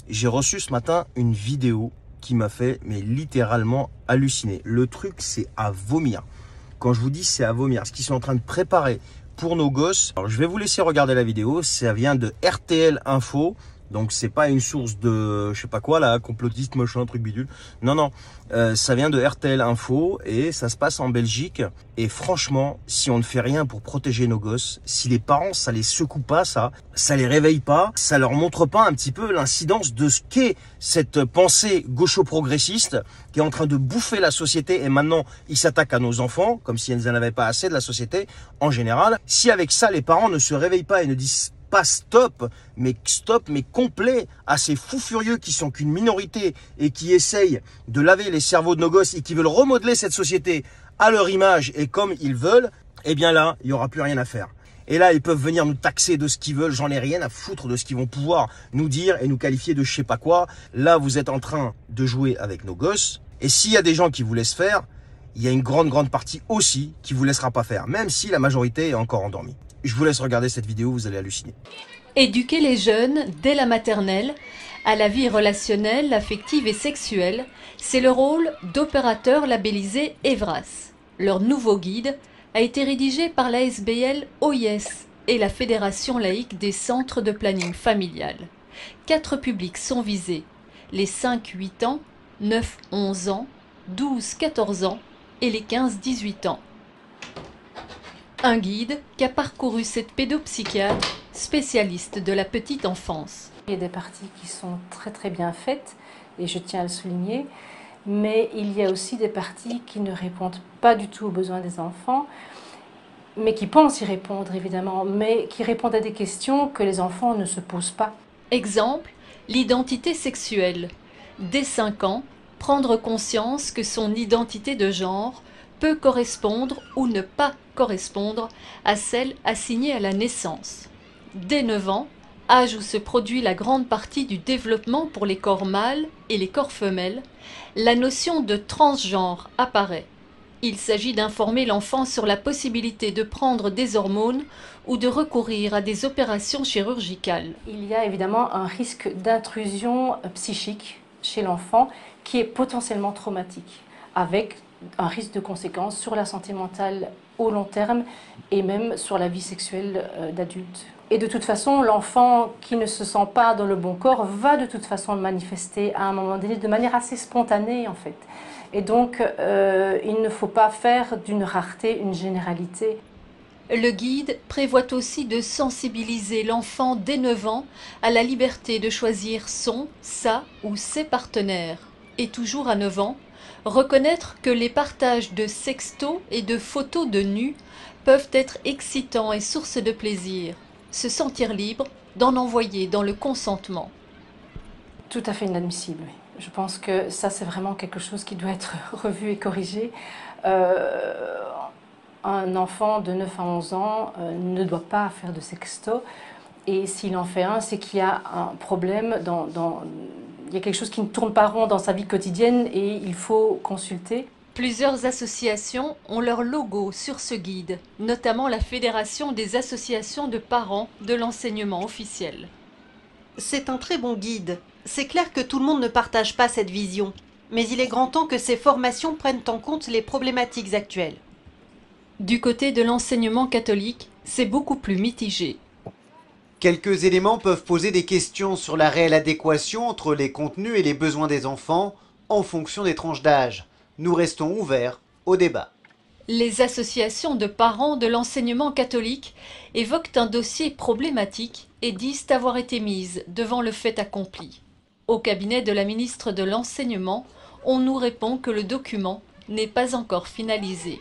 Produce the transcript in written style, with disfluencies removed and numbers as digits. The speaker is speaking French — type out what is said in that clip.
J'ai reçu ce matin une vidéo qui m'a fait littéralement halluciner. Le truc, c'est à vomir. Quand je vous dis c'est à vomir, ce qu'ils sont en train de préparer pour nos gosses. Alors, je vais vous laisser regarder la vidéo. Ça vient de RTL Info. Donc, c'est pas une source de, je sais pas quoi, là, complotiste, machin, truc bidule. Non, non. Ça vient de RTL Info et ça se passe en Belgique. Et franchement, si on ne fait rien pour protéger nos gosses, si les parents, ça les secoue pas, ça les réveille pas, ça leur montre pas un petit peu l'incidence de ce qu'est cette pensée gaucho-progressiste qui est en train de bouffer la société et maintenant, ils s'attaquent à nos enfants, comme si elles n'en avaient pas assez de la société en général. Si avec ça, les parents ne se réveillent pas et ne disent pas stop, mais complet à ces fous furieux qui sont qu'une minorité et qui essayent de laver les cerveaux de nos gosses et qui veulent remodeler cette société à leur image et comme ils veulent, eh bien là, il n'y aura plus rien à faire. Et là, ils peuvent venir nous taxer de ce qu'ils veulent. J'en ai rien à foutre de ce qu'ils vont pouvoir nous dire et nous qualifier de je sais pas quoi. Là, vous êtes en train de jouer avec nos gosses. Et s'il y a des gens qui vous laissent faire, il y a une grande partie aussi qui vous laissera pas faire, même si la majorité est encore endormie. Je vous laisse regarder cette vidéo, vous allez halluciner. Éduquer les jeunes dès la maternelle à la vie relationnelle, affective et sexuelle, c'est le rôle d'opérateurs labellisés Evras. Leur nouveau guide a été rédigé par la SBL OIS et la Fédération laïque des centres de planning familial. 4 publics sont visés, les 5-8 ans, 9-11 ans, 12-14 ans et les 15-18 ans. Un guide qu'a parcouru cette pédopsychiatre, spécialiste de la petite enfance. Il y a des parties qui sont très bien faites, et je tiens à le souligner, mais il y a aussi des parties qui ne répondent pas du tout aux besoins des enfants, mais qui pensent y répondre évidemment, mais qui répondent à des questions que les enfants ne se posent pas. Exemple, l'identité sexuelle. Dès 5 ans, prendre conscience que son identité de genre peut correspondre ou ne pas correspondre à celle assignée à la naissance. Dès 9 ans, âge où se produit la grande partie du développement pour les corps mâles et les corps femelles, la notion de transgenre apparaît. Il s'agit d'informer l'enfant sur la possibilité de prendre des hormones ou de recourir à des opérations chirurgicales. Il y a évidemment un risque d'intrusion psychique chez l'enfant qui est potentiellement traumatique, avec un risque de conséquences sur la santé mentale au long terme et même sur la vie sexuelle d'adulte. Et de toute façon, l'enfant qui ne se sent pas dans le bon corps va de toute façon le manifester à un moment donné de manière assez spontanée en fait. Et donc, il ne faut pas faire d'une rareté une généralité. Le guide prévoit aussi de sensibiliser l'enfant dès 9 ans à la liberté de choisir sa ou ses partenaires. Et toujours à 9 ans, reconnaître que les partages de sextos et de photos de nus peuvent être excitants et source de plaisir. Se sentir libre d'en envoyer dans le consentement. Tout à fait inadmissible. Je pense que ça, c'est vraiment quelque chose qui doit être revu et corrigé. Un enfant de 9 à 11 ans ne doit pas faire de sexto. Et s'il en fait un, c'est qu'il y a un problème il y a quelque chose qui ne tourne pas rond dans sa vie quotidienne et il faut consulter. Plusieurs associations ont leur logo sur ce guide, notamment la Fédération des associations de parents de l'enseignement officiel. C'est un très bon guide. C'est clair que tout le monde ne partage pas cette vision, mais il est grand temps que ces formations prennent en compte les problématiques actuelles. Du côté de l'enseignement catholique, c'est beaucoup plus mitigé. Quelques éléments peuvent poser des questions sur la réelle adéquation entre les contenus et les besoins des enfants en fonction des tranches d'âge. Nous restons ouverts au débat. Les associations de parents de l'enseignement catholique évoquent un dossier problématique et disent avoir été mises devant le fait accompli. Au cabinet de la ministre de l'Enseignement, on nous répond que le document n'est pas encore finalisé.